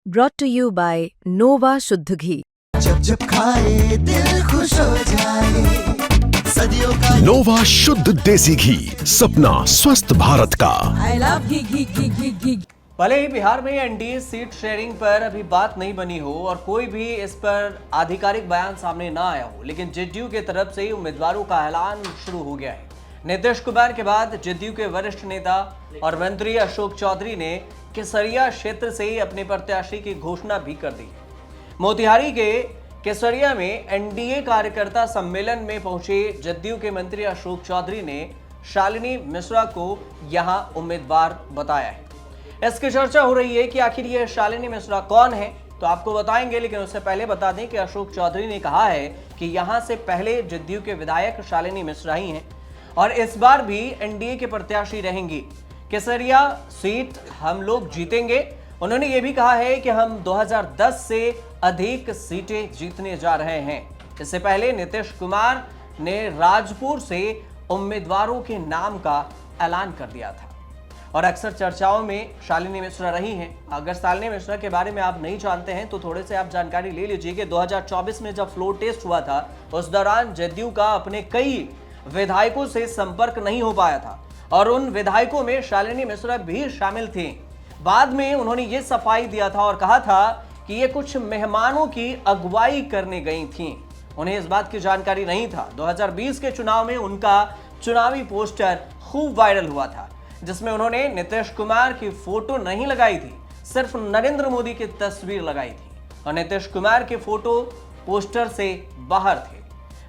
brought to you by Nova शुद्ध घी। जब जब खाए दिल खुश हो जाए, सदियों का नोवा शुद्ध देसी घी, सपना स्वस्थ भारत का। I love घी घी घी घी घी। भले ही बिहार में एनडीए सीट शेयरिंग पर अभी बात नहीं बनी हो और कोई भी इस पर आधिकारिक बयान सामने ना आया हो, लेकिन जेडीयू की तरफ से उम्मीदवारों का ऐलान शुरू हो गया है। नीतीश कुमार के बाद जेडीयू के वरिष्ठ नेता और मंत्री अशोक चौधरी ने केसरिया क्षेत्र से अपने प्रत्याशी की घोषणा भी कर दी। मोतिहारी के केसरिया में एनडीए कार्यकर्ता सम्मेलन में पहुंचे जेडीयू के मंत्री अशोक चौधरी ने शालिनी मिश्रा को यहां उम्मीदवार बताया है। इसकी चर्चा हो रही है कि आखिर ये शालिनी मिश्रा कौन है, तो आपको बताएंगे, लेकिन उससे पहले बता दें कि अशोक चौधरी ने कहा है कि यहां से पहले जेडीयू के विधायक शालिनी मिश्रा ही हैं और इस बार भी एनडीए के प्रत्याशी रहेंगी। केसरिया सीट हम लोग जीतेंगे। उन्होंने ये भी कहा है कि हम 2010 से अधिक सीटें जीतने जा रहे हैं। इससे पहले नीतीश कुमार ने राजपुर से उम्मीदवारों के नाम का ऐलान कर दिया था और अक्सर चर्चाओं में शालिनी मिश्रा रही हैं। अगर शालिनी मिश्रा के बारे में आप नहीं जानते हैं तो थोड़े से आप जानकारी ले लीजिए कि 2024 में जब फ्लोर टेस्ट हुआ था उस दौरान जेडीयू का अपने कई विधायकों से संपर्क नहीं हो पाया था और उन विधायकों में शालिनी मिश्रा भी शामिल थी। बाद में उन्होंने ये सफाई दिया था और कहा था कि ये कुछ मेहमानों की अगुवाई करने गई थीं। उन्हें इस बात की जानकारी नहीं था। 2020 के चुनाव में उनका चुनावी पोस्टर खूब वायरल हुआ था, जिसमें उन्होंने नीतीश कुमार की फोटो नहीं लगाई थी, सिर्फ नरेंद्र मोदी की तस्वीर लगाई थी और नीतीश कुमार के फोटो पोस्टर से बाहर थे,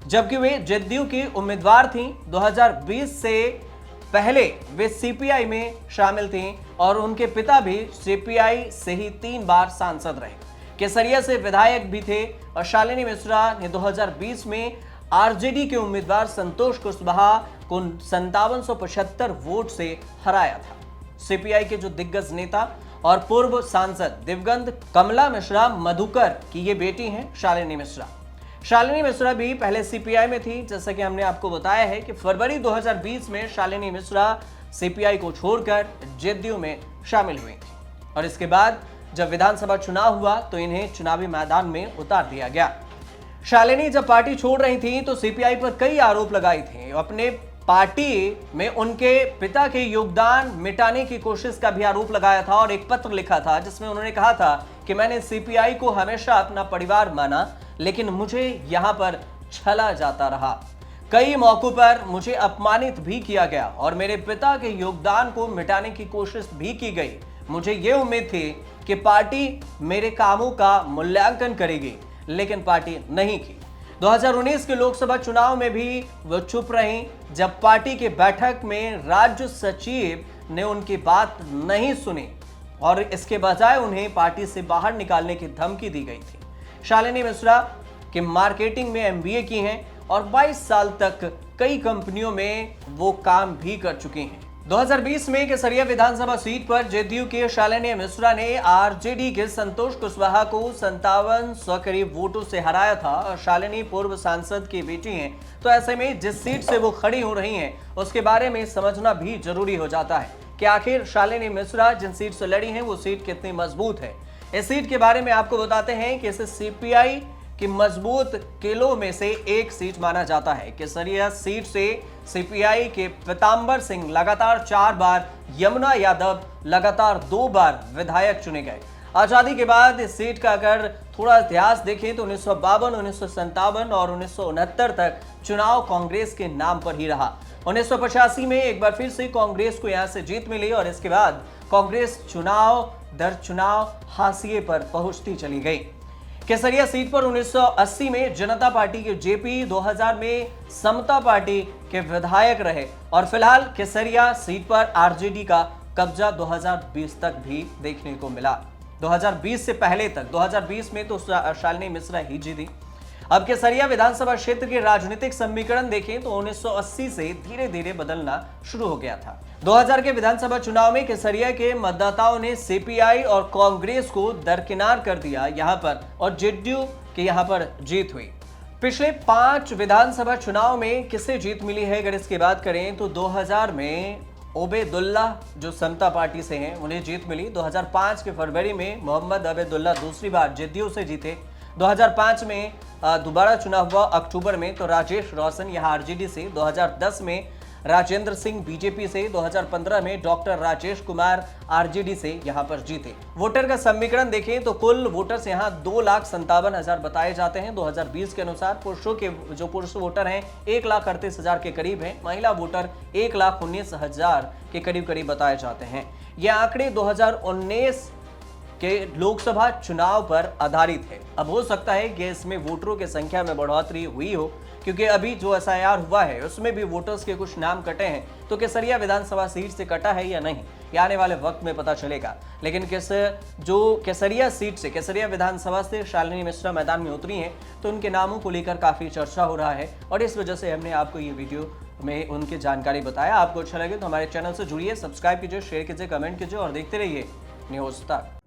जबकि वे जेडीयू की उम्मीदवार थीं। 2020 से पहले वे सीपीआई में शामिल थीं और उनके पिता भी सीपीआई से ही 3 बार सांसद रहे। केसरिया से विधायक भी थे और शालिनी मिश्रा ने 2020 में आरजेडी के उम्मीदवार संतोष कुशवाहा को 5775 वोट से हराया था। सीपीआई के जो दिग्गज नेता और पूर्व सांसद दिवंगत कमला मिश्रा मधुकर की ये बेटी हैं शालिनी मिश्रा। शालिनी मिश्रा भी पहले सीपीआई में थी, जैसा कि हमने आपको बताया है कि फरवरी 2020 में शालिनी मिश्रा सीपीआई को छोड़कर जेडीयू में शामिल हुई थी और इसके बाद जब विधानसभा चुनाव हुआ तो इन्हें चुनावी मैदान में उतार दिया गया। शालिनी जब पार्टी छोड़ रही थी तो सीपीआई पर कई आरोप लगाए थे। अपने पार्टी में उनके पिता के योगदान मिटाने की कोशिश का भी आरोप लगाया था और एक पत्र लिखा था जिसमें उन्होंने कहा था कि मैंने सीपीआई को हमेशा अपना परिवार माना, लेकिन मुझे यहां पर छला जाता रहा। कई मौकों पर मुझे अपमानित भी किया गया और मेरे पिता के योगदान को मिटाने की कोशिश भी की गई। मुझे ये उम्मीद थी कि पार्टी मेरे कामों का मूल्यांकन करेगी, लेकिन पार्टी नहीं की। 2019 के लोकसभा चुनाव में भी वो चुप रहीं जब पार्टी के बैठक में राज्य सचिव ने उनकी बात नहीं सुनी और इसके बजाय उन्हें पार्टी से बाहर निकालने की धमकी दी गई थी। शालिनी मिश्रा के मार्केटिंग में एमबीए की हैं और 22 साल तक कई कंपनियों में वो काम भी कर चुकी हैं। 2020 में केसरिया विधानसभा सीट पर जेडीयू के शालिनी मिश्रा ने आरजेडी के संतोष कुशवाहा को 5700 करीब वोटों से हराया था और शालिनी पूर्व सांसद की बेटी हैं, तो ऐसे में जिस सीट से वो खड़ी हो रही हैं उसके बारे में समझना भी जरूरी हो जाता है कि आखिर शालिनी मिश्रा जिन सीट से लड़ी हैं वो सीट कितनी मजबूत है। इस सीट के बारे में आपको बताते हैं कि इसे सीपीआई की मजबूत किलों में से एक सीट माना जाता है। केसरिया सीट से सीपीआई के पीतांबर सिंह लगातार 4 बार, यमुना यादव लगातार 2 बार विधायक चुने गए। आजादी के बाद इस सीट का अगर थोड़ा इतिहास देखें तो 1952, 1957 और 1969 तक चुनाव कांग्रेस के नाम पर ही रहा। 1985 में एक बार फिर से कांग्रेस को यहां से जीत मिली और इसके बाद कांग्रेस चुनाव दर चुनाव हाशिए पर पहुंचती चली गई। केसरिया सीट पर 1980 में जनता पार्टी के जेपी, 2000 में समता पार्टी के विधायक रहे और फिलहाल केसरिया सीट पर आरजेडी का कब्जा 2020 तक भी देखने को मिला। 2020 से पहले तक 2020 में तो शालिनी मिश्रा ही जीती। अब केसरिया विधानसभा क्षेत्र के राजनीतिक समीकरण देखें तो 1980 से धीरे धीरे बदलना शुरू हो गया था। 2000 के विधानसभा चुनाव में केसरिया के मतदाताओं ने सीपीआई और कांग्रेस को दरकिनार कर दिया यहां पर और जेडीयू के यहां पर जीत हुई। पिछले 5 विधानसभा चुनाव में किसे जीत मिली है अगर इसकी बात करें तो 2000 में ओबेदुल्ला जो समता पार्टी से हैं उन्हें जीत मिली। 2005 के फरवरी में मोहम्मद अबेदुल्ला दूसरी बार जदयू से जीते। 2005 में दोबारा चुनाव हुआ अक्टूबर में, तो राजेश रोशन यहाँ आरजेडी से। 2010 में राजेंद्र सिंह बीजेपी से। 2015 में डॉक्टर राजेश कुमार आरजेडी से यहाँ पर जीते। वोटर का समीकरण देखें तो कुल वोटर्स यहाँ 2,57,000 बताए जाते हैं। 2020 के अनुसार पुरुषों के जो पुरुष वोटर हैं 1,38,000 के करीब हैं। महिला वोटर 1,19,000 के करीब बताए जाते हैं। ये आंकड़े 2019 के लोकसभा चुनाव पर आधारित है। अब हो सकता है कि इसमें वोटरों की संख्या में बढ़ोतरी हुई हो, क्योंकि अभी जो एसआईआर हुआ है उसमें भी वोटर्स के कुछ नाम कटे हैं। तो केसरिया विधानसभा सीट से कटा है या नहीं, ये आने वाले वक्त में पता चलेगा। लेकिन जो केसरिया सीट से, केसरिया विधानसभा से शालिनी मिश्रा मैदान में उतरी हैं, तो उनके नामों को लेकर काफी चर्चा हो रहा है और इस वजह से हमने आपको ये वीडियो में उनकी जानकारी बताया। आपको अच्छा लगे तो हमारे चैनल से जुड़िए, सब्सक्राइब कीजिए, शेयर कीजिए, कमेंट कीजिए और देखते रहिए न्यूज़ तक।